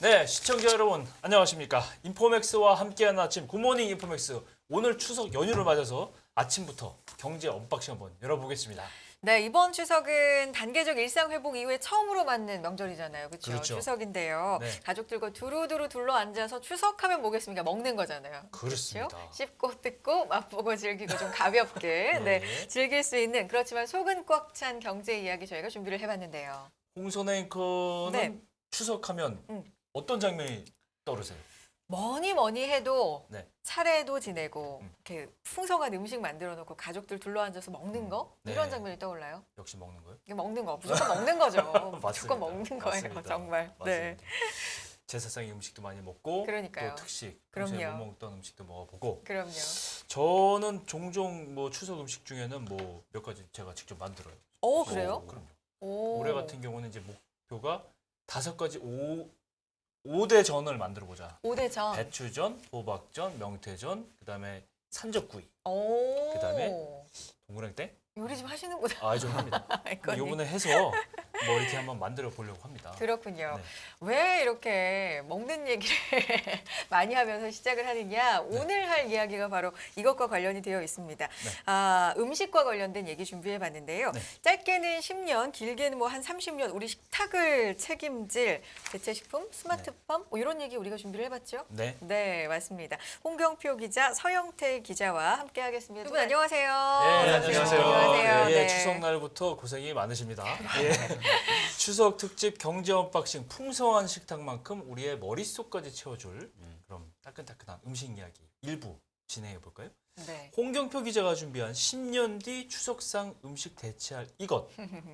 네, 시청자 여러분 안녕하십니까? 인포맥스와 함께하는 아침 굿모닝 인포맥스. 오늘 추석 연휴를 맞아서 아침부터 경제 언박싱 한번 열어보겠습니다. 네, 이번 추석은 단계적 일상 회복 이후에 처음으로 맞는 명절이잖아요. 그렇죠? 그렇죠. 추석인데요. 네. 가족들과 두루두루 둘러 앉아서 추석하면 뭐겠습니까? 먹는 거잖아요. 그렇습니다. 그렇죠? 씹고 뜯고 맛보고 즐기고 좀 가볍게 네. 즐길 수 있는 그렇지만 속은 꽉 찬 경제 이야기 저희가 준비를 해봤는데요. 홍선혜 앵커는 네. 추석하면 음. 어떤 장면이 떠오르세요? 뭐니 해도 네. 차례도 지내고 이렇게 풍성한 음식 만들어 놓고 가족들 둘러 앉아서 먹는 거 네. 이런 장면이 떠올라요. 역시 먹는 거요? 이게 먹는 거 무조건 먹는 거죠. 무조건 맞습니다. 먹는 거예요. 맞습니다. 정말. 네. 맞습니다. 제사상의 음식도 많이 먹고 그러니까요. 또 특식, 평소에 그럼요. 못 먹던 음식도 먹어보고 그럼요. 저는 종종 뭐 추석 음식 중에는 뭐 몇 가지 제가 직접 만들어요. 오, 그래요? 그럼요. 오. 올해 같은 경우는 이제 목표가 5가지 5대 전을 만들어 보자. 5대전. 배추전, 호박전, 명태전, 그다음에 산적구이, 오. 그다음에 동그랑땡. 요리 좀 하시는구나. 아, 좀 합니다. 아이코니. 요번에 해서 뭐 이렇게 한번 만들어 보려고 합니다. 그렇군요. 네. 왜 이렇게 먹는 얘기를 많이 하면서 시작을 하느냐. 오늘 할 이야기가 바로 이것과 관련이 되어 있습니다. 음식과 관련된 얘기 준비해봤는데요. 네. 짧게는 10년, 길게는 뭐 한 30년 우리 식탁을 책임질 대체식품, 스마트팜 뭐 이런 얘기 우리가 준비를 해봤죠. 네. 네, 맞습니다. 홍경표 기자, 서영태 기자와 함께하겠습니다. 두 분 안녕하세요. 네, 안녕하세요. 안녕하세요. 예, 네. 추석 날부터 고생이 많으십니다. 예. 추석 특집 경제 언박싱 풍성한 식탁만큼 우리의 머릿속까지 채워줄 그럼 따끈따끈한 음식 이야기 일부 진행해 볼까요? 네. 홍경표 기자가 준비한 10년 뒤 추석상 음식 대체할 이것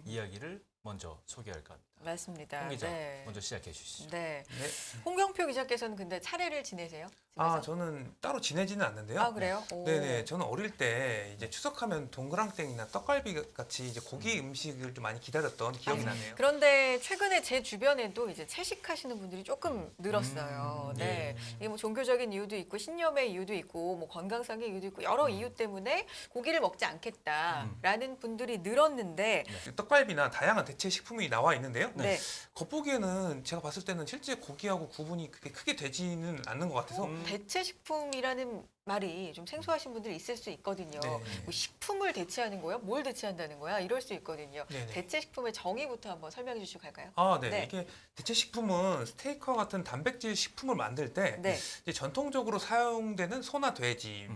이야기를 먼저 소개할까 합니다. 맞습니다. 홍 기자 네. 먼저 시작해 주시죠. 네. 네. 홍경표 기자께서는 근데 차례를 지내세요? 집에서? 저는 따로 지내지는 않는데요. 아, 그래요? 오. 네네. 저는 어릴 때 이제 추석하면 동그랑땡이나 떡갈비 같이 이제 고기 음식을 좀 많이 기다렸던 기억이 나네요. 그런데 최근에 제 주변에도 이제 채식하시는 분들이 조금 늘었어요. 네. 이게 뭐 종교적인 이유도 있고 신념의 이유도 있고 뭐 건강상의 이유도 있고 여러 이유 때문에 고기를 먹지 않겠다라는 분들이 늘었는데 떡갈비나 다양한 대체 식품이 나와 있는데요. 네. 겉보기에는 제가 봤을 때는 실제 고기하고 구분이 그렇게 크게 되지는 않는 것 같아서 대체 식품이라는 말이 좀 생소하신 분들이 있을 수 있거든요. 네. 뭐 식품을 대체하는 거야? 뭘 대체한다는 거야? 이럴 수 있거든요. 네네. 대체 식품의 정의부터 한번 설명해 주시고 갈까요? 네. 네. 이게 대체 식품은 스테이크와 같은 단백질 식품을 만들 때 네. 이제 전통적으로 사용되는 소나 돼지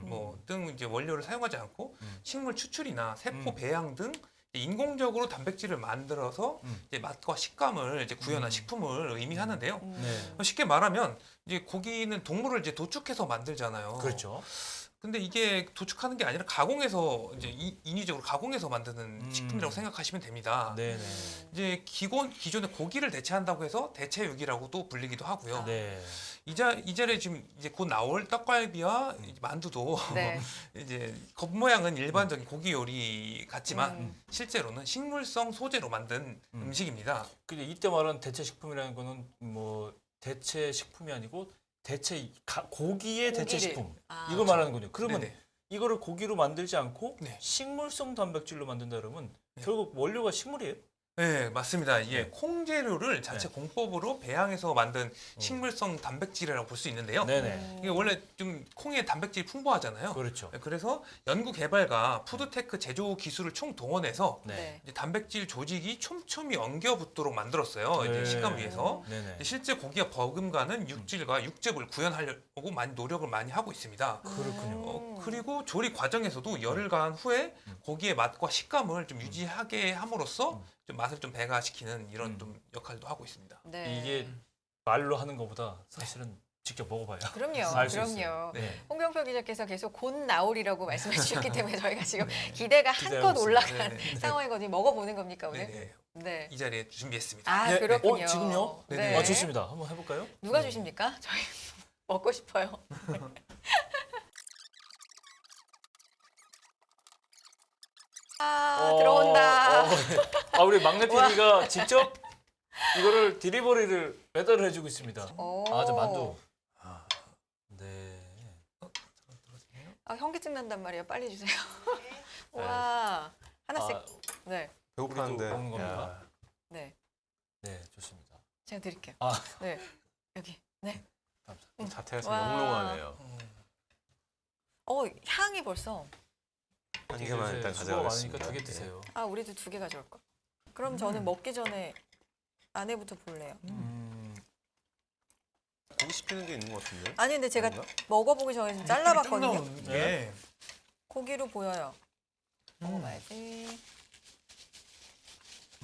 등 이제 원료를 사용하지 않고 식물 추출이나 세포 배양 등 인공적으로 단백질을 만들어서 이제 맛과 식감을 이제 구현한 식품을 의미하는데요. 네. 쉽게 말하면 이제 고기는 동물을 이제 도축해서 만들잖아요. 그렇죠. 근데 이게 도축하는 게 아니라 가공해서 이제 인위적으로 가공해서 만드는 식품이라고 생각하시면 됩니다. 네, 네. 이제 기존의 고기를 대체한다고 해서 대체육이라고도 불리기도 하고요. 네. 이 자리에 지금 이제 곧 나올 떡갈비와 만두도 네. 이제 겉모양은 일반적인 고기 요리 같지만 실제로는 식물성 소재로 만든 음식입니다. 근데 이때 말하는 대체 식품이라는 거는 뭐 대체 식품이 아니고 고기의 대체 고기를. 식품 아, 이걸 말하는군요. 그러면 네네. 이거를 고기로 만들지 않고 네. 식물성 단백질로 만든다 그러면 결국 원료가 식물이에요? 네, 맞습니다. 이게 네. 콩 재료를 자체 공법으로 배양해서 만든 식물성 단백질이라고 볼 수 있는데요. 네네. 이게 원래 좀 콩에 단백질이 풍부하잖아요. 그렇죠. 네, 그래서 연구 개발과 푸드테크 제조 기술을 총 동원해서 네. 이제 단백질 조직이 촘촘히 엉겨 붙도록 만들었어요. 네. 이제 식감을 위해서. 네네. 실제 고기가 버금가는 육질과 육즙을 구현하려고 많이 노력을 많이 하고 있습니다. 그렇군요. 그리고 조리 과정에서도 열을 가한 후에 고기의 맛과 식감을 좀 유지하게 함으로써 좀 맛을 좀 배가시키는 이런 좀 역할도 하고 있습니다. 네. 이게 말로 하는 것보다 사실은 직접 먹어봐야 그럼요. 알 수 그럼요. 있어요. 네. 홍경표 기자께서 계속 곧 나오리라고 말씀해 주셨기 때문에 저희가 지금 기대가 기대하고 한껏 있습니다. 올라간 네. 상황이거든요. 먹어보는 겁니까 오늘? 네네. 네. 이 자리에 준비했습니다. 아, 네. 그렇군요. 지금요? 네네. 아, 좋습니다. 한번 해볼까요? 누가 주십니까? 저희 먹고 싶어요. 들어온다. 우리 막내 PD가 직접 이거를 디리버리를 배달을 해주고 있습니다. 오. 저 만두. 네. 현기증 난단 말이에요. 빨리 주세요. 와, 하나씩. 네, 배고픈데 먹는 겁니까? 야. 네, 네, 좋습니다. 제가 드릴게요. 아. 네, 여기. 네. 자태가 와. 영롱하네요. 향이 벌써. 한 개만 일단 수고가 가져가겠습니다. 많으니까 2개 드세요. 아, 우리도 2개 가져올까? 그럼 저는 먹기 전에 안에부터 볼래요. 고기 씹히는 게 있는 것 같은데? 아니 근데 제가 아닌가? 먹어보기 전에 좀 잘라봤거든요. 나오는 게 네. 고기로 보여요. 먹어봐야지.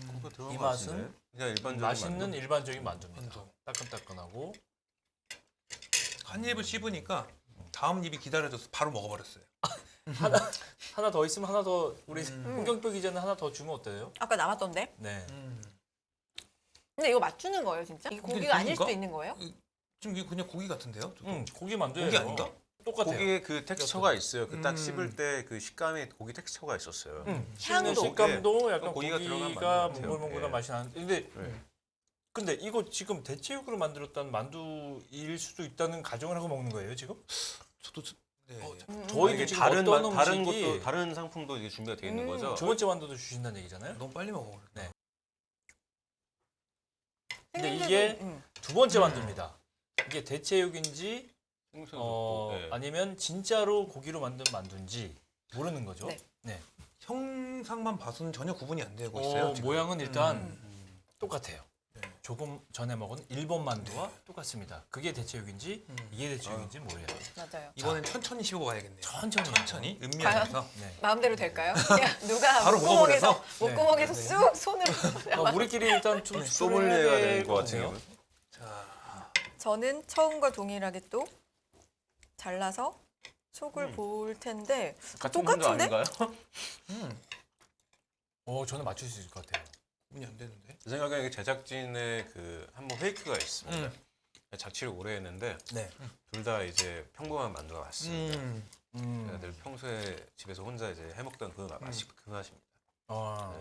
고기가 들어간 이 것 맛은 같은데? 그냥 일반적인 맛있는 만두? 일반적인 만두입니다. 만두. 따끈따끈하고 한 입을 씹으니까 다음 입이 기다려져서 바로 먹어버렸어요. 하나 더 있으면 하나 더 우리 홍경표 기자는 하나 더 주면 어때요? 아까 남았던데? 네. 근데 이거 맞추는 거예요, 진짜? 이 근데 고기가 아닐 고기인가? 수도 있는 거예요? 지금 이게 그냥 고기 같은데요? 고기 만두예요. 고기 아닌가? 똑같아요. 고기에 그 텍스처가 있어요. 그 딱 씹을 때 그 식감이 고기 텍스처가 있었어요. 씹는 향도. 식감도 약간 고기가 고기가 들어간 만두 같아요. 몽글몽글한 예. 맛이 나는데 근데 네. 근데 이거 지금 대체육으로 만들었다는 만두일 수도 있다는 가정을 하고 먹는 거예요 지금? 저도 네. 저희도 이게 지금 다른 어떤 다른 음식이 것도 다른 상품도 이게 준비가 돼 있는 거죠. 두 번째 만두도 주신다는 얘기잖아요. 너무 빨리 먹어버렸다. 네. 근데 생긴데도, 이게 두 번째 만두입니다. 이게 대체육인지 생선도 있고, 예. 아니면 진짜로 고기로 만든 만두인지 모르는 거죠. 네. 네. 형상만 봐서는 전혀 구분이 안 되고 있어요. 지금. 모양은 일단 똑같아요. 조금 전에 먹은 일본 만두와 똑같습니다. 그게 대체육인지 이게 대체육인지 모르겠어요. 맞아요. 이번엔 천천히 씹어봐야겠네요. 천천히. 음미하면서. 네. 마음대로 될까요? 그냥 누가 바로 목구멍에서 먹어버려서? 목구멍에서 쑥 손으로. 우리끼리 일단 좀 소믈리에가 해야 되는 것 것 같아요. 같아요. 자, 저는 처음과 동일하게 또 잘라서 속을 볼 텐데 같은 분도 똑같은데? 아닌가요? 저는 맞출 수 있을 것 같아요. 구분이 안 되는데. 제 생각에 이게 제작진의 그 한번 페이크가 있습니다. 자취를 오래 했는데 네. 둘 다 이제 평범한 만두가 맞습니다. 음. 늘 평소에 집에서 혼자 이제 해먹던 그 맛이 그 맛입니다. 아.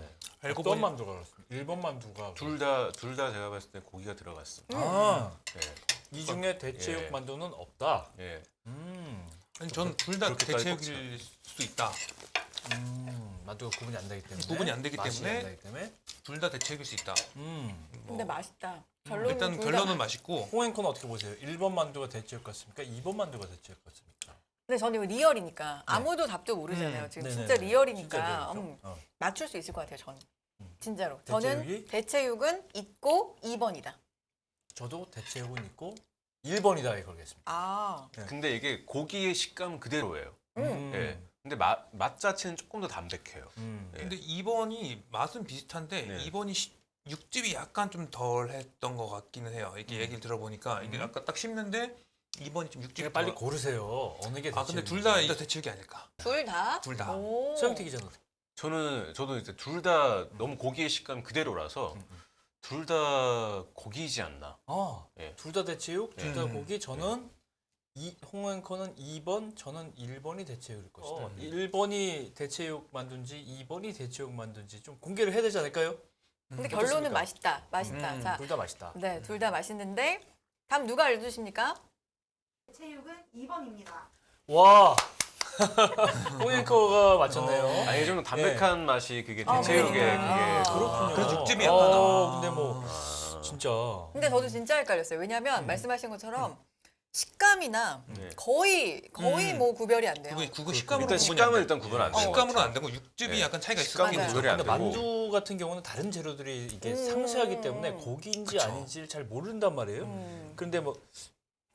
알고 어떤 보니 만두가 그렇습니다. 일본 만두가 둘 다 제가 봤을 때 고기가 들어갔습니다. 예, 이 중에 대체육 예. 만두는 없다. 예. 아니, 저는 둘 다 그렇게까지 대체육일 수도 있다. 만두가 구분이 안 되기 때문에. 구분이 안 되기 맛이 때문에. 안 되기 때문에. 둘 다 대체육일 수 있다. 근데 맛있다. 결론은 일단 둘 다 결론은 맛있고. 홍앵커는 어떻게 보세요? 1번 만두가 대체육 같습니까? 2번 만두가 대체육 같습니까? 근데 저는 이거 리얼이니까 아무도 답도 모르잖아요. 지금 네네네. 진짜 리얼이니까 진짜 리얼이죠. 맞출 수 있을 것 같아요. 저는 진짜로. 대체육이? 저는 대체육은 있고 2번이다. 저도 대체육은 있고 1번이다 걸겠습니다. 아, 근데 이게 고기의 식감 그대로예요. 예. 근데 맛 자체는 조금 더 담백해요. 예. 근데 2번이 맛은 비슷한데 네. 2번이 육즙이 약간 좀 덜 했던 것 같기는 해요. 이게 얘기를 들어보니까 이게 아까 딱 씹는데 2번이 좀 육즙이 그러니까 빨리 더- 고르세요. 어느 게 대체육? 아 근데 둘 다 대체육이 아닐까. 둘 다? 둘 다. 오. 서영태 기자는 어떻게? 저도 이제 둘 다 너무 고기의 식감 그대로라서 둘 다 고기이지 않나. 예. 둘 다 대체육, 둘 다 음. 고기. 저는 홍앵커는 2번, 저는 1번이 대체육일 것이다. 1번이 대체육 만든지 2번이 대체육 만든지 좀 공개를 해야 되지 않을까요? 근데 결론은 맛있다. 맛있다. 자, 둘 다 맛있다. 네, 둘 다 맛있는데 다음 누가 알려주십니까? 체육은 2번입니다. 와, 홍앵커가 맞췄네요. 아니 좀 담백한 맛이 그게 아, 대체육의 그러니까. 그게 그렇군요. 그래서 육즙이 약간 나. 근데 뭐 진짜. 근데 저도 진짜 헷갈렸어요. 왜냐하면 말씀하신 것처럼 식감이나 네. 거의 뭐 구별이 안 돼요. 그거 식감으로 일단 구분이 식감은 안 돼. 일단 구분 안 돼요. 식감으로 안 되고 육즙이 네. 약간 차이가 있을 식감이 맞아요. 구별이 안 근데 되고. 만두 같은 경우는 다른 재료들이 이게 상세하기 때문에 고기인지 그쵸. 아닌지를 잘 모른단 말이에요. 그런데 뭐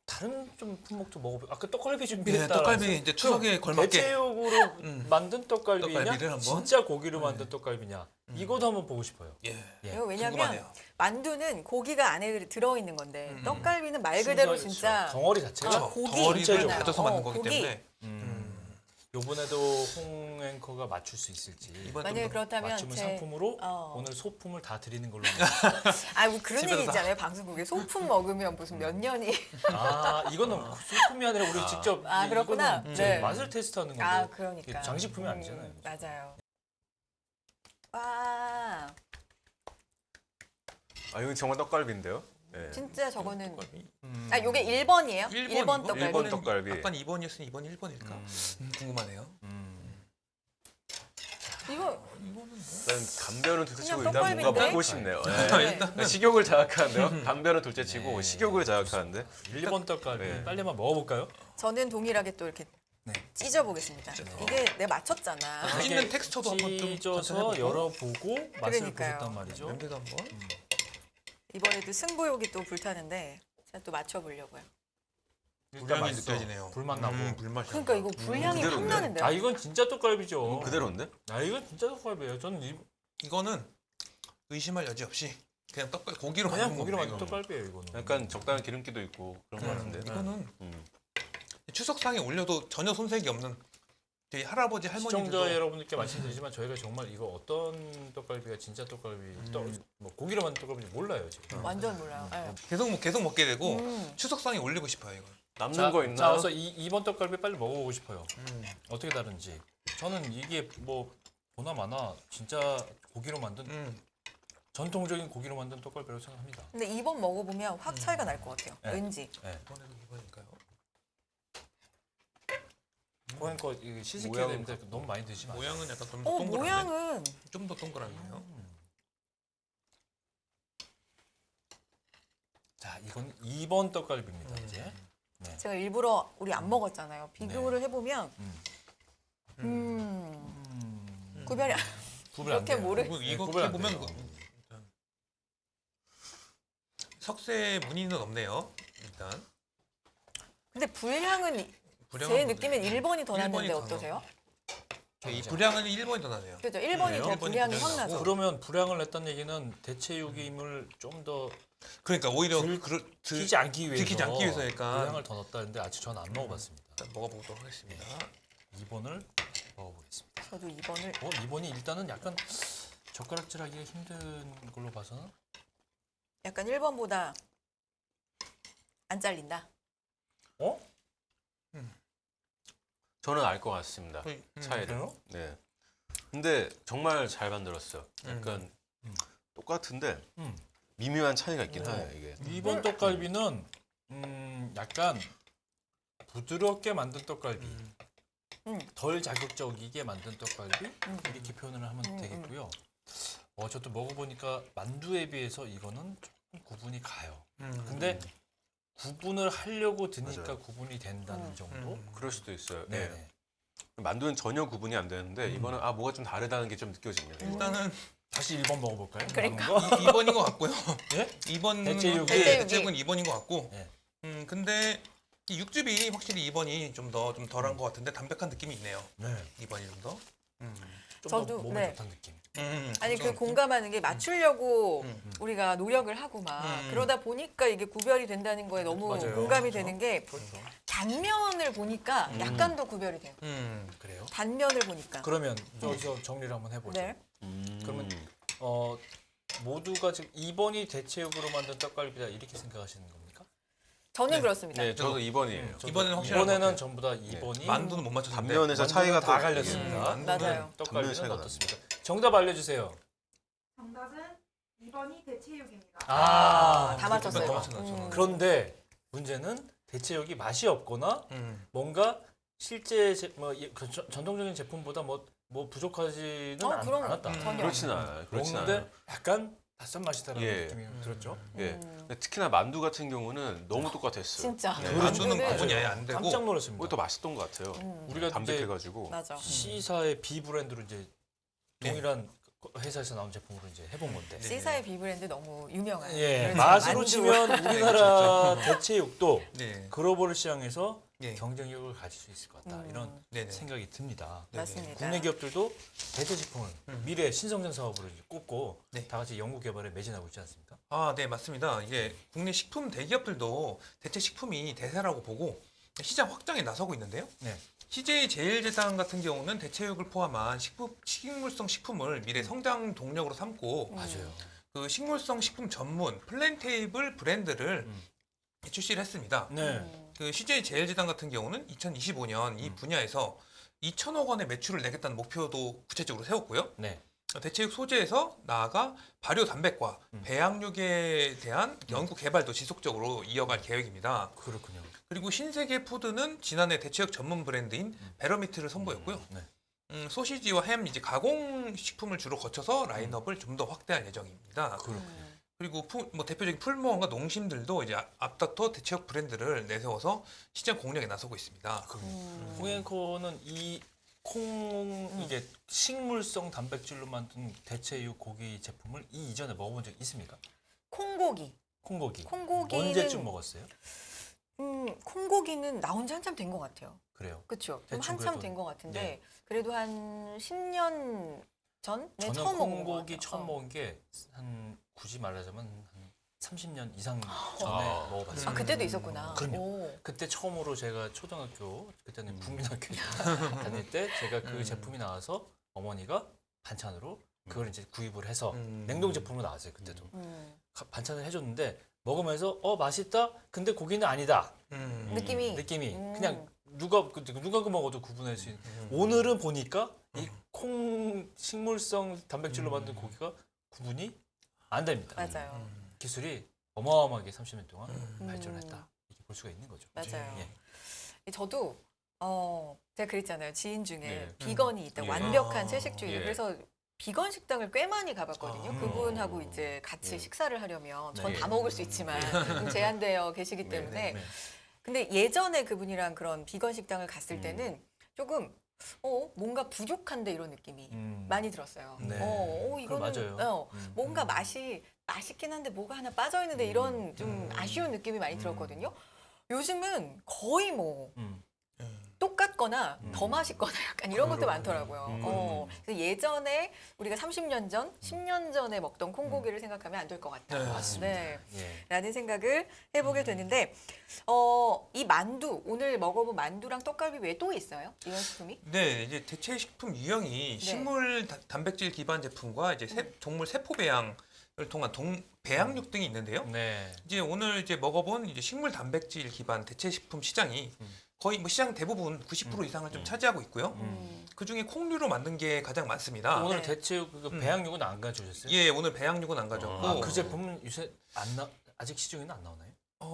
다른 좀 품목도 먹어보. 아까 떡갈비 네, 준비했다. 떡갈비 이제 추석에 걸맞게. 대체육으로 만든 떡갈비냐, 떡갈비를 한번? 진짜 고기로 만든 떡갈비냐. 이것도 한번 보고 싶어요. 예. 예. 이거 왜냐면 궁금하네요. 만두는 고기가 안에 들어있는 건데 떡갈비는 말 순서- 그대로 진짜 덩어리 자체가 그렇죠. 고기 덩어리를 있잖아요. 가져서 만든 어, 거기 고기. 때문에 요번에도 홍 앵커가 맞출 수 있을지. 이번 만약에 좀 그렇다면 맞추면 제 상품으로 어. 오늘 소품을 다 드리는 걸로. 뭐 그런 집에서 얘기 다- 있잖아요. 방송국에 소품 먹으면 무슨 몇 년이 이거는 소품이 아니라 우리 직접 그렇구나. 이거는 이제 네. 맛을 테스트하는 건데. 그러니까 이게 장식품이 아니잖아요. 맞아요. 와, 이건 정말 떡갈비인데요. 예. 진짜 저거는 떡갈비. 요게 1번이에요? 1번 떡갈비. 일본 떡갈비. 약간 2번이었으니 2번 1번일까? 궁금하네요. 이거 일단 감별은 둘째치고 그냥 일단 뭔가 떡갈비인데? 먹고 싶네요. 네. 일단 식욕을 자극하는데요. 감별은 둘째치고 네. 식욕을 자극하는데 1번 떡갈비 네. 빨리 한번 먹어볼까요? 저는 동일하게 또 이렇게 네. 찢어보겠습니다. 이게 내가 맞췄잖아. 찢는 텍스처도 한번 좀 찢어서 관찰해보고. 열어보고 맛을 그러니까요. 보셨단 말이죠. 냄새도 한번. 이번에도 승부욕이 또 불타는데 제가 또 맞춰보려고요. 일단 불향이 맛있어. 느껴지네요. 불맛 나고. 불맛이. 그러니까 이거 불향이 확 그대로인데? 나는데요. 아 이건 진짜 떡갈비죠. 그대로인데? 아 이건 진짜 떡갈비예요. 저는 이거는 의심할 여지 없이 그냥 떡 고기로 그냥 만든 고기로 겁니다, 만든 이거는. 떡갈비예요. 이거는. 약간 적당한 기름기도 있고 그런 것 같은데. 이거는 음. 추석상에 올려도 전혀 손색이 없는 저희 할아버지 시청자 할머니들도 여러분들께 말씀드리지만 저희가 정말 이거 어떤 떡갈비가 진짜 떡갈비, 뭐 고기로 만든 떡갈비인지 몰라요 지금. 완전 몰라요. 네. 계속 먹게 되고 음. 추석상에 올리고 싶어요 이거. 남는 거 있나요? 자, 그래서 2번 떡갈비 빨리 먹어보고 싶어요. 음. 어떻게 다른지. 저는 이게 뭐 보나 마나 진짜 고기로 만든 전통적인 고기로 만든 떡갈비라고 생각합니다. 근데 2번 먹어보면 확 차이가 날 것 같아요. 네. 왠지. 이번에도 이거니까요. 그러니까 이게 시식해야 모양은 되는데 너무 많이 드시지 마세요. 모양은 약간 좀 더 동그랗네. 모양은 좀 더 동그랗네요. 자, 이건 2번 떡갈비입니다. 이제. 제가 일부러 우리 안 먹었잖아요. 비교를 해보면 음. 구별이 구별 안 이렇게 돼요. 모르- 이거 구별 안 보면 돼요. 일단 석쇠 무늬는 없네요. 일단 근데 불향은 제 불향은 느낌엔 1번이 더 났는데 1번이 더 어떠세요? 이 불향은 1번이 더 나네요. 그죠? 1번이 더 그래요? 불향이 1번이 확 더 나죠. 나고. 그러면 불향을 냈다는 얘기는 대체육임을 좀 더 그러니까 오히려 튀지 않기 위해서 들키지 않기 위해서 약간 불향을 더 넣었다는데 아직 전 안 먹어봤습니다. 일단 먹어보도록 하겠습니다. 2번을 먹어보겠습니다. 저도 2번을 2번이 일단은 약간 젓가락질하기가 힘든 걸로 봐서는 약간 1번보다 안 잘린다. 저는 알 것 같습니다. 차이를. 그래요? 네. 근데 정말 잘 만들었어요. 약간 똑같은데 음. 미묘한 차이가 있긴 해요 이게. 2번 떡갈비는 약간 부드럽게 만든 떡갈비, 덜 자극적이게 만든 떡갈비 이렇게 표현을 하면 되겠고요. 저도 먹어보니까 만두에 비해서 이거는 조금 구분이 가요. 근데 구분을 하려고 드니까 맞아요. 구분이 된다는 정도. 그럴 수도 있어요. 네. 네. 만두는 전혀 구분이 안 되는데 이거는 뭐가 좀 다르다는 게 좀 느껴집니다. 일단은 다시 1번 먹어볼까요? 그러니까. 남은 거? 2번인 것 같고요. 예? 2번 대체육이- 대체육은 2번인 것 같고. 예. 근데 이 육즙이 확실히 2번이 좀 덜한 것 같은데 담백한 느낌이 있네요. 네. 2번이 좀 더. 좀 더 저도, 몸에 네. 좋다는 느낌. 아니 그 그래서 공감하는 게 맞추려고 우리가 노력을 하고 막 그러다 보니까 이게 구별이 된다는 거에 너무 맞아요. 공감이 그렇죠. 되는 게 그렇죠. 단면을 보니까 약간 더 구별이 돼요. 그래요? 단면을 보니까. 그러면 여기서 정리를 한번 해보죠. 네. 그러면 모두가 지금 2번이 대체육으로 만든 떡갈비다 이렇게 생각하시는 겁니까? 저는 그렇습니다. 네, 저도 2번이에요. 이번에는 확실한 것 이번에는 같아요. 전부 다 2번이 만두는 못 맞췄는데. 단면에서 차이가 다 또 갈렸습니다. 맞아요. 떡갈비는 차이가 어떻습니까? 정답 알려주세요. 정답은 2번이 대체육입니다. 다 맞췄어요. 다 맞췄어요, 저는. 그런데 문제는 대체육이 맛이 없거나 뭔가 실제 전통적인 제품보다 뭐 부족하지는 그럼 않았다. 전혀. 그렇진 않아요. 그렇진 먹는데 않아요. 약간 낯선 맛이다라는 예. 느낌이 들었죠. 예. 근데 특히나 만두 같은 경우는 너무 똑같았어요. 진짜. 네. 만두는 만두는 구분이 아예 안 되고. 깜짝 놀랐습니다. 그게 더 맛있던 것 같아요. 우리가 이제 담백해가지고. 맞아. C사의 B 브랜드로 이제 동일한 회사에서 나온 제품으로 이제 해본 건데. C사의 비브랜드 너무 유명한. 예, 그래서 맛으로 만두. 치면 우리나라 대체육도 네. 글로벌 시장에서 예. 경쟁력을 가질 수 있을 것 같다. 이런 네네. 생각이 듭니다. 맞습니다. 국내 기업들도 대체식품을 미래 신성장 사업으로 이제 꼽고 네. 다 같이 연구 개발에 매진하고 있지 않습니까? 네, 맞습니다. 이게 국내 식품 대기업들도 대체 식품이 대세라고 보고 시장 확장에 나서고 있는데요. 네. CJ 제일제당 같은 경우는 대체육을 포함한 식물성 식품을 미래 성장 동력으로 삼고 맞아요. 그 식물성 식품 전문 플랜테이블 브랜드를 출시를 했습니다. 네. 그 CJ 제일제당 같은 경우는 2025년 이 분야에서 2천억 원의 매출을 내겠다는 목표도 구체적으로 세웠고요. 네. 대체육 소재에서 나아가 발효 단백과 배양육에 대한 연구 개발도 지속적으로 이어갈 계획입니다. 그렇군요. 그리고 신세계 푸드는 지난해 대체육 전문 브랜드인 베러미트를 선보였고요. 네. 소시지와 햄 이제 가공 식품을 주로 거쳐서 라인업을 좀 더 확대할 예정입니다. 그리고 뭐 대표적인 풀무원과 농심들도 이제 앞다퉈 대체육 브랜드를 내세워서 시장 공략에 나서고 있습니다. 콩앤코는 이 이게 식물성 단백질로 만든 대체육 고기 제품을 이전에 먹어본 적 있습니까? 콩고기. 콩고기는 언제쯤 먹었어요? 콩고기는 나온 지 한참 된 것 같아요. 그래요. 그렇죠. 대충 한참 그래도, 된 것 같은데 네. 그래도 한 10년 전에 저는 처음 먹은 것 콩고기 같아요. 처음 먹은 게 한 굳이 말하자면 한 30년 이상 전에 아, 먹어봤어요. 그때도 있었구나. 그럼요. 오. 그때 처음으로 제가 초등학교 그때는 국민학교 다닐 때 제가 그 제품이 나와서 어머니가 반찬으로 그걸 이제 구입을 해서 냉동 제품으로 나왔어요. 그때도 반찬을 해줬는데 먹으면서 맛있다. 근데 고기는 아니다. 느낌이 그냥 누가 먹어도 구분할 수 있는. 오늘은 보니까 이 콩 식물성 단백질로 만든 고기가 구분이 안 됩니다. 맞아요. 기술이 어마어마하게 30년 동안 발전했다. 이렇게 볼 수가 있는 거죠. 맞아요. 예. 저도 제가 그랬잖아요. 지인 중에 네. 비건이 있다. 예. 완벽한 채식주의. 예. 그래서 비건 식당을 꽤 많이 가봤거든요. 그분하고 이제 같이 예. 식사를 하려면 전 네. 다 먹을 수 있지만 좀 제한되어 계시기 때문에. 네. 근데 예전에 그분이랑 그런 비건 식당을 갔을 때는 조금 뭔가 부족한데 이런 느낌이 많이 들었어요. 네. 이거는 그거 맞아요. 뭔가 맛이 맛있긴 한데 뭐가 하나 빠져 있는데 이런 좀 아쉬운 느낌이 많이 들었거든요. 요즘은 거의 뭐 똑같거나 더 맛있거나 약간 이런 것도 많더라고요. 그래서 예전에 우리가 30년 전, 10년 전에 먹던 콩고기를 생각하면 안 될 것 같다. 네, 맞습니다. 네. 예. 라는 생각을 해보게 되는데 이 만두, 오늘 먹어본 만두랑 떡갈비 외에 또 있어요? 이런 식품이? 네, 이제 대체 식품 유형이 식물 단백질 기반 제품과 이제 동물 세포 배양을 통한 배양육 등이 있는데요. 네. 이제 오늘 이제 먹어본 이제 식물 단백질 기반 대체 식품 시장이 거의 뭐 시장 대부분 90% 이상을 좀 차지하고 있고요. 그 중에 콩류로 만든 게 가장 많습니다. 오늘 네. 대체육 그 배양육은 안 가져오셨어요? 예, 오늘 배양육은 안 가져왔고 그 제품은 요새 아직 시중에는 안 나오나요?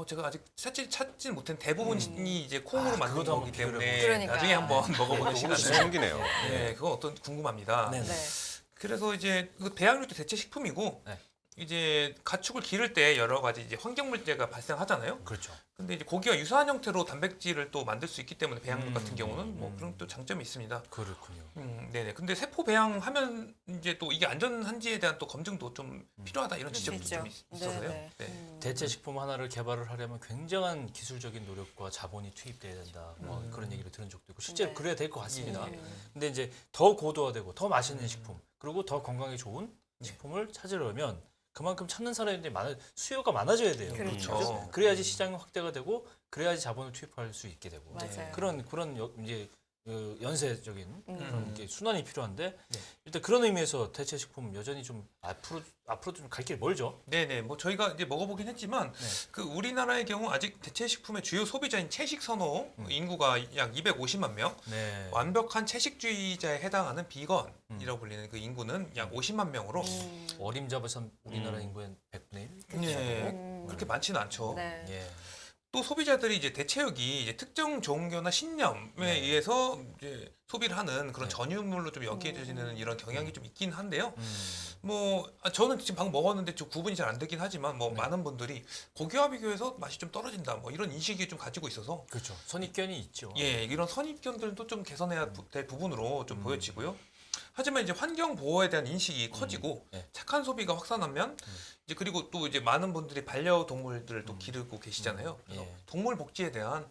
제가 아직 찾지는 못한 대부분이 이제 콩으로 만든 그것도 거기 한번 때문에 그러니까요. 나중에 한번 먹어보는 시간을 생기네요. 네, 그건 어떤 궁금합니다. 네. 네. 그래서 이제 그 배양육도 대체 식품이고 네. 이제 가축을 기를 때 여러 가지 이제 환경 문제가 발생하잖아요. 그렇죠. 근데 이제 고기와 유사한 형태로 단백질을 또 만들 수 있기 때문에 배양육 같은 경우는 뭐 그런 또 장점이 있습니다. 그렇군요. 네네. 근데 세포 배양하면 이제 또 이게 안전한지에 대한 또 검증도 좀 필요하다 이런 지적도 그렇죠. 좀 있어서요. 네, 네. 네. 대체 식품 하나를 개발을 하려면 굉장한 기술적인 노력과 자본이 투입돼야 된다. 뭐 그런 얘기를 들은 적도 있고 실제로 네. 그래야 될 것 같습니다. 예. 근데 이제 더 고도화되고 더 맛있는 식품 그리고 더 건강에 좋은 식품을 찾으려면 그만큼 찾는 사람들이 수요가 많아져야 돼요. 그렇죠. 그죠? 그래야지 시장이 확대가 되고 그래야지 자본을 투입할 수 있게 되고 맞아요. 그런 이제 연쇄적인 그런 게 순환이 필요한데 네. 일단 그런 의미에서 대체 식품 여전히 좀 앞으로 좀 갈 길이 멀죠. 네네. 뭐 저희가 이제 먹어보긴 했지만 네. 그 우리나라의 경우 아직 대체 식품의 주요 소비자인 채식 선호 인구가 약 250만 명, 네. 완벽한 채식주의자에 해당하는 비건이라고 불리는 그 인구는 약 50만 명으로 어림잡아서 우리나라 인구의 100분의 1. 네, 그렇게 많지는 않죠. 네. 예. 또 소비자들이 이제 대체육이 이제 특정 종교나 신념에 의해서 이제 소비를 하는 그런 전유물로 좀 여겨지는 이런 경향이 좀 있긴 한데요. 뭐 저는 지금 방금 먹었는데 좀 구분이 잘 안 되긴 하지만 뭐 많은 분들이 고기와 비교해서 맛이 좀 떨어진다 뭐 이런 인식이 좀 가지고 있어서 그렇죠. 선입견이 있죠. 예 이런 선입견들도 좀 개선해야 될 부분으로 좀 보여지고요. 하지만 이제 환경 보호에 대한 인식이 커지고 네. 착한 소비가 확산하면 이제 그리고 또 이제 많은 분들이 반려동물들을 또 기르고 계시잖아요. 그래서 예. 동물 복지에 대한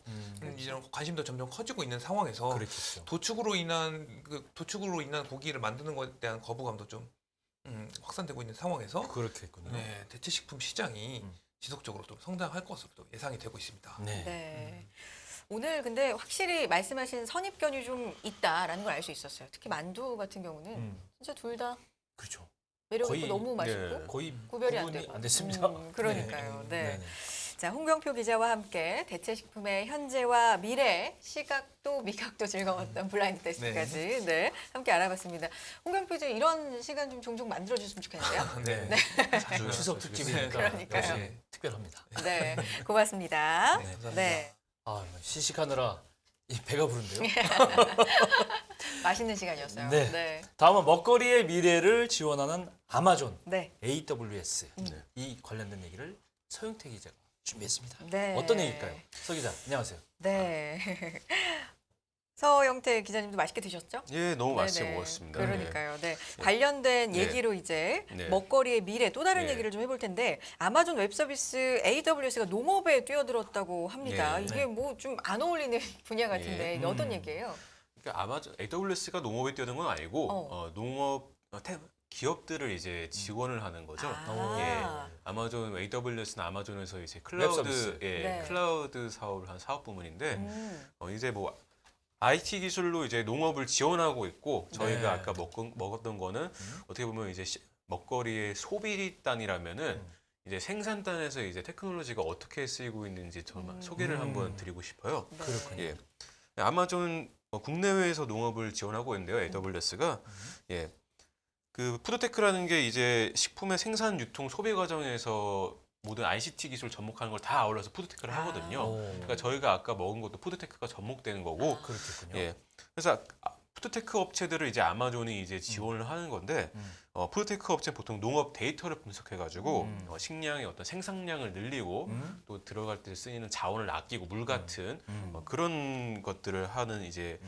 이런 관심도 점점 커지고 있는 상황에서 그렇겠죠. 도축으로 인한 고기를 만드는 것에 대한 거부감도 좀 확산되고 있는 상황에서 그렇겠군요. 네, 대체식품 시장이 지속적으로 좀 성장할 것으로 또 예상이 되고 있습니다. 네. 네. 오늘 근데 확실히 말씀하신 선입견이 좀 있다라는 걸 알 수 있었어요. 특히 만두 같은 경우는 진짜 둘 다 그렇죠. 매력 거의, 있고 너무 맛있고 네. 거의 구별이 안 구분이 되고. 안 됐습니다. 그러니까요. 네. 네. 자, 홍경표 기자와 함께 대체식품의 현재와 미래, 시각도 미각도 즐거웠던 블라인드 테스트까지 네, 함께 알아봤습니다. 홍경표 기자 이런 시간 좀 종종 만들어 줬으면 좋겠는데요. 네. 자주 추석 특집이니까 그러니까요. 역시 특별합니다. 네, 고맙습니다. 네, 감사합니다. 네. 아, 시식하느라 이 배가 부른데요. 맛있는 시간이었어요. 네. 네. 다음은 먹거리의 미래를 지원하는 아마존 네. AWS 이 관련된 얘기를 서영태 기자가 준비했습니다. 네. 어떤 얘기일까요? 서 기자, 안녕하세요. 네. 서영태 기자님도 맛있게 드셨죠? 예, 너무 맛있게 네네. 먹었습니다. 그러니까요. 네. 관련된 네. 얘기로 이제 네. 먹거리의 미래 또 다른 네. 얘기를 좀 해볼 텐데 아마존 웹서비스 AWS가 농업에 뛰어들었다고 합니다. 네. 이게 뭐 좀 안 어울리는 분야 같은데 이게 어떤 얘기예요? 그러니까 아마존 AWS가 농업에 뛰어든 건 아니고 농업 기업들을 이제 지원을 하는 거죠. 아. 아마존 AWS는 아마존에서 이제 클라우드 웹서비스. 네. 클라우드 사업을 한 사업 부문인데 음. 이제 뭐 IT 기술로 이제 농업을 지원하고 있고 저희가 네. 아까 먹었던 거는 어떻게 보면 이제 먹거리의 소비단이라면은 이제 생산단에서 이제 테크놀로지가 어떻게 쓰이고 있는지 좀 소개를 한번 드리고 싶어요. 네. 그렇군요. 예. 아마존 국내외에서 농업을 지원하고 있는데요. AWS가 예. 그 푸드테크라는 게 이제 식품의 생산, 유통, 소비 과정에서 모든 ICT 기술 접목하는 걸 다 아울러서 푸드테크를 하거든요. 오. 그러니까 저희가 아까 먹은 것도 푸드테크가 접목되는 거고 그렇겠군요. 예. 그래서 푸드테크 업체들을 이제 아마존이 이제 지원을 하는 건데 푸드테크 업체 는 보통 농업 데이터를 분석해가지고 식량의 어떤 생산량을 늘리고 또 들어갈 때 쓰이는 자원을 아끼고 물 같은 그런 것들을 하는 이제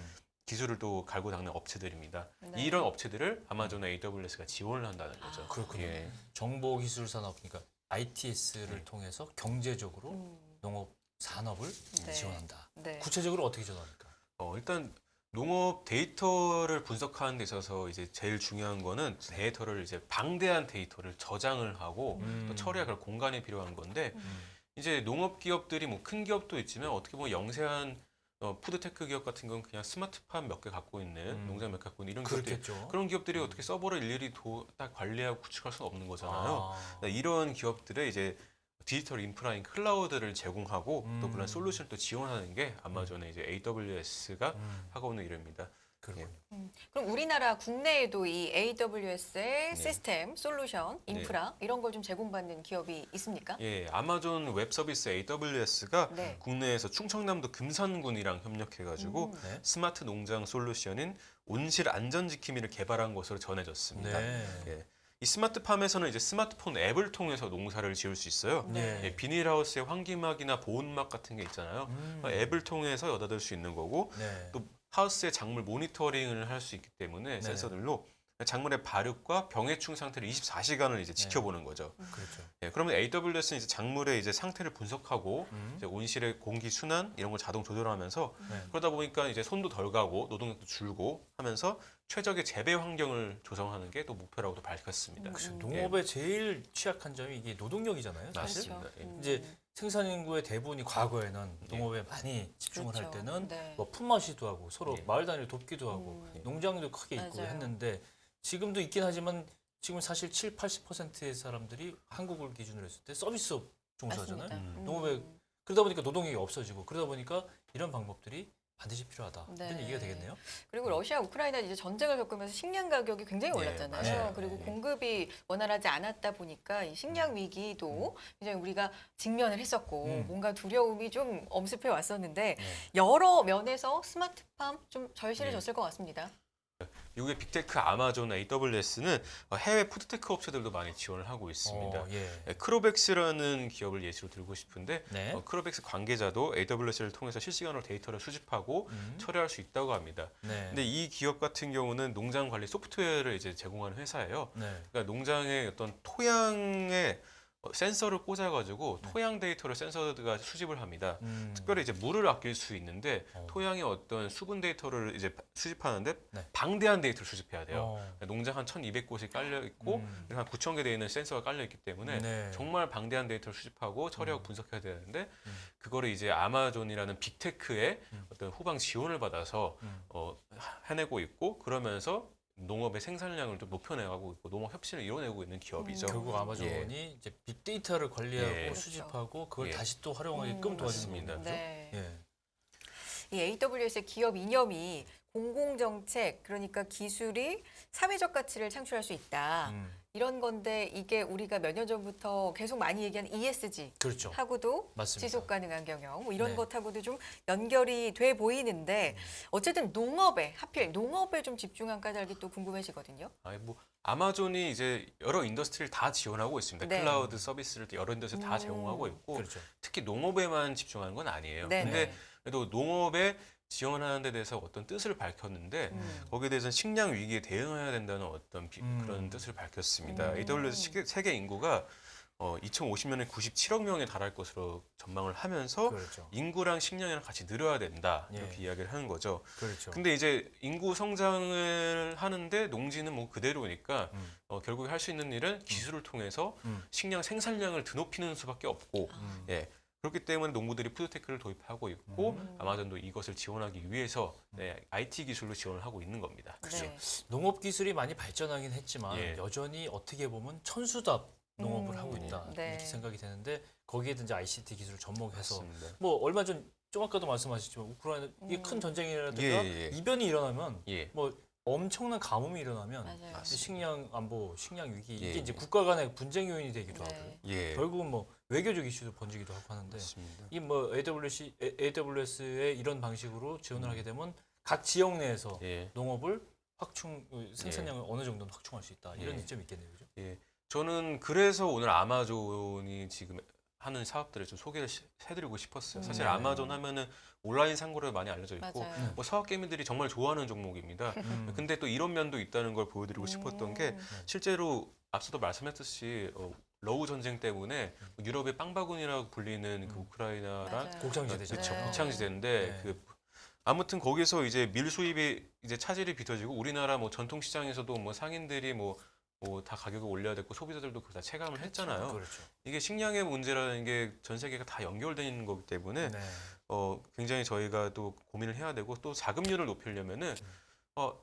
기술을 또 갈고 닦는 업체들입니다. 네. 이런 업체들을 아마존 AWS가 지원을 한다는 거죠. 그렇군요. 예. 정보기술산업, 그러니까 ITS를 통해서 경제적으로 농업 산업을 네. 지원한다. 네. 구체적으로 어떻게 지원합니까? 일단 농업 데이터를 분석하는 데 있어서 이제 제일 중요한 거는 데이터를 이제 방대한 데이터를 저장을 하고 또 처리할 공간이 필요한 건데 이제 농업 기업들이 뭐 큰 기업도 있지만 어떻게 보면 영세한 푸드테크 기업 같은 건 그냥 스마트팜 몇 개 갖고 있는 농장 몇 개 갖고 있는 이런 기업들 그렇겠죠. 그런 기업들이 어떻게 서버를 일일이 딱 관리하고 구축할 수는 없는 거잖아요. 아. 이런 기업들의 이제 디지털 인프라인 클라우드를 제공하고 또 그런 솔루션을 또 지원하는 게 아마존의 이제 AWS가 하고 있는 일입니다. 그렇군요. 그럼 우리나라 국내에도 이 AWS의 네. 시스템, 솔루션, 인프라 이런 걸 좀 제공받는 기업이 있습니까? 예, 아마존 웹 서비스 AWS가 네. 국내에서 충청남도 금산군이랑 협력해가지고 네. 스마트 농장 솔루션인 온실 안전지킴이를 개발한 것으로 전해졌습니다. 네. 예. 이 스마트팜에서는 이제 스마트폰 앱을 통해서 농사를 지을 수 있어요. 네. 예, 비닐하우스에 환기막이나 보온막 같은 게 있잖아요. 앱을 통해서 여닫을 수 있는 거고 네. 또 하우스의 작물 모니터링을 할 수 있기 때문에 센서들로 작물의 발육과 병해충 상태를 24시간을 이제 지켜보는 거죠. 그렇죠. 예, 그러면 AWS는 이제 작물의 이제 상태를 분석하고 이제 온실의 공기 순환 이런 걸 자동 조절하면서 네. 그러다 보니까 이제 손도 덜 가고 노동력도 줄고 하면서 최적의 재배 환경을 조성하는 게 또 목표라고도 밝혔습니다. 농업의 제일 취약한 점이 이게 노동력이잖아요. 사실. 맞습니다. 예. 이제 생산 인구의 대부분이 과거에는 농업에 많이 집중을 할 그렇죠. 때는 네. 뭐 품앗이도 하고 서로 예. 마을 단위로 돕기도 하고 농장도 크게 있고 맞아요. 했는데 지금도 있긴 하지만 지금 사실 7, 80%의 사람들이 한국을 기준으로 했을 때 서비스업 종사잖아요. 맞습니다. 농업에 그러다 보니까 노동력이 없어지고 그러다 보니까 이런 방법들이 반드시 필요하다. 이런 네. 얘기가 되겠네요. 그리고 러시아, 우크라이나 이제 전쟁을 겪으면서 식량 가격이 굉장히 네, 올랐잖아요. 맞아요. 그리고 네. 공급이 원활하지 않았다 보니까 이 식량 위기도 굉장히 우리가 직면을 했었고 뭔가 두려움이 좀 엄습해 왔었는데 여러 면에서 스마트팜 좀 절실해졌을 것 같습니다. 미국의 빅테크 아마존 AWS는 해외 푸드테크 업체들도 많이 지원을 하고 있습니다. 예. 크로벡스라는 기업을 예시로 들고 싶은데 네. 크로벡스 관계자도 AWS를 통해서 실시간으로 데이터를 수집하고 처리할 수 있다고 합니다. 네. 근데 이 기업 같은 경우는 농장 관리 소프트웨어를 이제 제공하는 회사예요. 네. 그러니까 농장의 어떤 토양에 센서를 꽂아가지고 토양 데이터를 센서가 수집을 합니다. 특별히 이제 물을 아낄 수 있는데 토양의 어떤 수분 데이터를 이제 수집하는데 네. 방대한 데이터를 수집해야 돼요. 농장 한 1,200곳이 깔려 있고 한 9,000개 되어 있는 센서가 깔려 있기 때문에 네. 정말 방대한 데이터를 수집하고 처리하고 분석해야 되는데 그거를 이제 아마존이라는 빅테크의 어떤 후방 지원을 받아서 해내고 있고 그러면서 농업의 생산량을 좀 높여내가고 있고 농업 혁신을 이뤄내고 있는 기업이죠. 결국 아마존이 이제 빅데이터를 관리하고 예. 수집하고 그걸 예. 다시 또 활용하게끔 도와주는 맞습니다. 거죠. 네. 예. 이 AWS의 기업 이념이 공공정책, 그러니까 기술이 사회적 가치를 창출할 수 있다. 이런 건데 이게 우리가 몇 년 전부터 계속 많이 얘기하는 ESG 그렇죠. 하고도 맞습니다. 지속 가능한 경영 뭐 이런 네. 것하고도 좀 연결이 돼 보이는데 어쨌든 농업에 하필 농업에 좀 집중한 까닭이 또 궁금해지거든요. 아니 뭐 아마존이 이제 여러 인더스트리를 다 지원하고 있습니다. 네. 클라우드 서비스를 여러 인더스트리 다 제공하고 있고 그렇죠. 특히 농업에만 집중하는 건 아니에요. 네, 근데 네. 그래도 농업에 지원하는 데 대해서 어떤 뜻을 밝혔는데 거기에 대해서는 식량 위기에 대응해야 된다는 어떤 그런 뜻을 밝혔습니다. AWS 세계 인구가 2050년에 97억 명에 달할 것으로 전망을 하면서 그렇죠. 인구랑 식량이랑 같이 늘어야 된다 예. 이렇게 이야기를 하는 거죠. 그렇죠. 근데 이제 인구 성장을 하는데 농지는 뭐 그대로니까 음. 결국에 할 수 있는 일은 기술을 통해서 음. 식량 생산량을 드높이는 수밖에 없고 예. 그렇기 때문에 농부들이 푸드테크를 도입하고 있고 아마존도 이것을 지원하기 위해서 IT 기술로 지원을 하고 있는 겁니다. 네. 농업 기술이 많이 발전하긴 했지만 예. 여전히 어떻게 보면 천수답 농업을 하고 있다 네. 이렇게 생각이 되는데 거기에도 이제 ICT 기술을 접목해서 맞습니다. 뭐 얼마 전 좀 아까도 말씀하셨지만 우크라이나 이게 큰 전쟁이라든가 예. 이변이 일어나면 예. 뭐 엄청난 가뭄이 일어나면 맞아요. 식량 안보, 식량 위기 이게 예. 이제 국가 간의 분쟁 요인이 되기도 네. 하고요. 예. 결국은 뭐 외교적 이슈도 번지기도 하고 하는데 맞습니다. 이 뭐 AWS의 이런 방식으로 지원을 하게 되면 각 지역 내에서 예. 농업을 생산량을 어느 정도는 확충할 수 있다 이런 예. 이점이 있겠네요, 그죠? 예. 저는 그래서 오늘 아마존이 지금 하는 사업들을 좀 소개를 해드리고 싶었어요. 사실 네. 아마존 하면은 온라인 상고로 많이 알려져 있고 맞아요. 뭐 서학 게임들이 정말 좋아하는 종목입니다. 근데 또 이런 면도 있다는 걸 보여드리고 싶었던 게 실제로 앞서도 말씀했듯이 러우 전쟁 때문에 유럽의 빵바구니라고 불리는 그 우크라이나랑 맞아요. 곡창지대죠. 그렇죠. 네. 곡창지대인데 네. 그 아무튼 거기서 이제 밀 수입이 이제 차질이 빚어지고 우리나라 뭐 전통 시장에서도 뭐 상인들이 뭐 다 가격을 올려야 됐고 소비자들도 그걸 다 체감을 했잖아요. 그렇죠. 이게 식량의 문제라는 게 전 세계가 다 연결되어 있는 거기 때문에 네. 굉장히 저희가 또 고민을 해야 되고 또 자금률을 높이려면은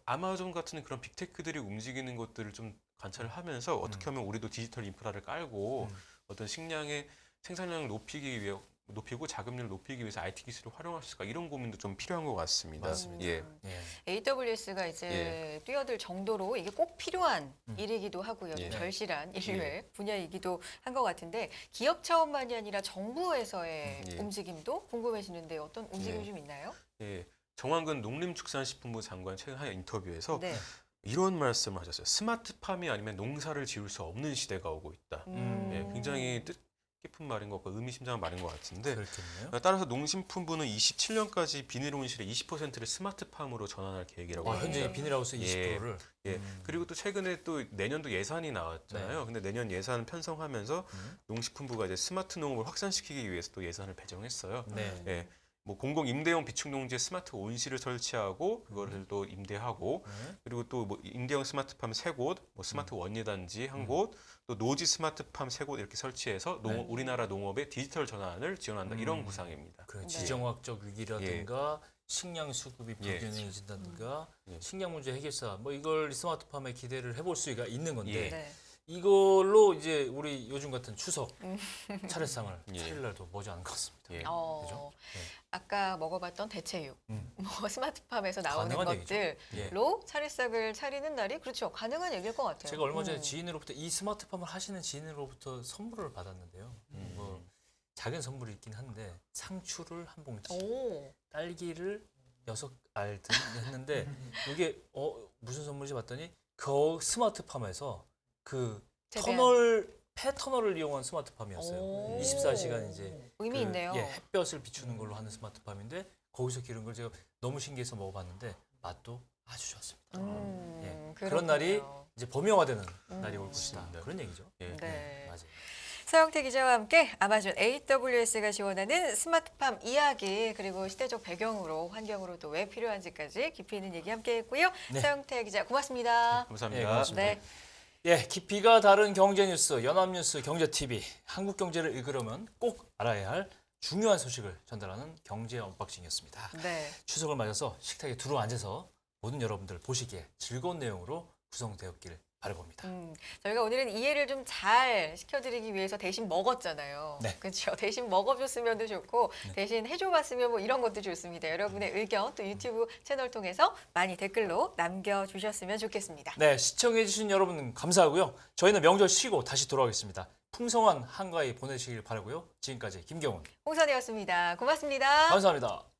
아마존 같은 그런 빅테크들이 움직이는 것들을 좀 관찰을 하면서 어떻게 하면 우리도 디지털 인프라를 깔고 어떤 식량의 생산량을 높이고 자금률을 높이기 위해서 IT 기술을 활용할 수 있을까 이런 고민도 좀 필요한 것 같습니다. 맞습니다. 예. 예. AWS가 이제 뛰어들 정도로 이게 꼭 필요한 일이기도 하고요. 좀 예. 절실한 인류의 분야이기도 한 것 같은데 기업 차원만이 아니라 정부에서의 예. 움직임도 궁금해지는데 어떤 움직임이 예. 좀 있나요? 예. 정황근 농림축산식품부 장관 최근 한 인터뷰에서 네. 이런 말씀을 하셨어요. 스마트팜이 아니면 농사를 지을 수 없는 시대가 오고 있다. 예, 굉장히 뜻깊은 말인 것 같고 의미심장한 말인 것 같은데 그렇겠네요. 따라서 농심품부는 27년까지 비닐온실의 20%를 스마트팜으로 전환할 계획이라고 합니다. 현재 비닐하우스 예. 20%를 예. 그리고 또 최근에 또 내년도 예산이 나왔잖아요. 근데 내년 예산 편성하면서 농식품부가 이제 스마트 농업을 확산시키기 위해서 또 예산을 배정했어요. 네. 예. 뭐 공공 임대용 비축 농지에 스마트 온실을 설치하고 그거를 또 임대하고 네. 그리고 또 뭐 임대형 스마트팜 3곳, 뭐 스마트 원예단지 1곳, 또 노지 스마트팜 3곳 이렇게 설치해서 네. 우리나라 농업의 디지털 전환을 지원한다 이런 구상입니다. 그 네. 지정학적 위기라든가 식량 수급이 예. 불균형해진다든가 예. 식량 문제 해결사 뭐 이걸 스마트팜에 기대를 해볼 수가 있는 건데 예. 네. 이걸로 이제 우리 요즘 같은 추석 차례상을 예. 차릴 날도 머지않은 것 같습니다. 예. 그죠? 네. 아까 먹어봤던 대체육, 뭐 스마트팜에서 나오는 가능한 얘기죠. 것들로 차례상을 차리는 날이 그렇죠. 가능한 얘기일 것 같아요. 제가 얼마 전에 지인으로부터 이 스마트팜을 하시는 지인으로부터 선물을 받았는데요. 뭐 작은 선물이 있긴 한데 상추를 한 봉지, 오. 딸기를 6알 했는데 이게 무슨 선물인지 봤더니 그 스마트팜에서 그 재배한. 폐터널을 이용한 스마트팜이었어요. 오. 24시간 이제 의미 있네요. 예, 햇볕을 비추는 걸로 하는 스마트팜인데 거기서 기른 걸 제가 너무 신기해서 먹어봤는데 맛도 아주 좋았습니다. 예, 그런 날이 그렇군요. 이제 범용화되는 날이 올 것이다. 맞습니다. 그런 얘기죠. 예. 네. 맞아요. 서영태 기자와 함께 아마존 AWS가 지원하는 스마트팜 이야기 그리고 시대적 배경으로 환경으로 또 왜 필요한지까지 깊이 있는 얘기 함께했고요. 네. 서영태 기자 고맙습니다. 감사합니다. 예, 고맙습니다. 네. 예, 깊이가 다른 경제 뉴스, 연합뉴스 경제TV. 한국 경제를 읽으려면 꼭 알아야 할 중요한 소식을 전달하는 경제 언박싱이었습니다. 네. 추석을 맞아서 식탁에 두루 앉아서 모든 여러분들 보시기에 즐거운 내용으로 구성되었길 바라봅니다. 저희가 오늘은 이해를 좀 잘 시켜드리기 위해서 대신 먹었잖아요. 네. 그렇죠. 대신 먹어줬으면도 좋고 대신 해줘봤으면 뭐 이런 것도 좋습니다. 여러분의 의견 또 유튜브 채널 통해서 많이 댓글로 남겨주셨으면 좋겠습니다. 네, 시청해주신 여러분 감사하고요. 저희는 명절 쉬고 다시 돌아오겠습니다. 풍성한 한가위 보내시길 바라고요. 지금까지 김경훈 홍선이었습니다. 고맙습니다. 감사합니다.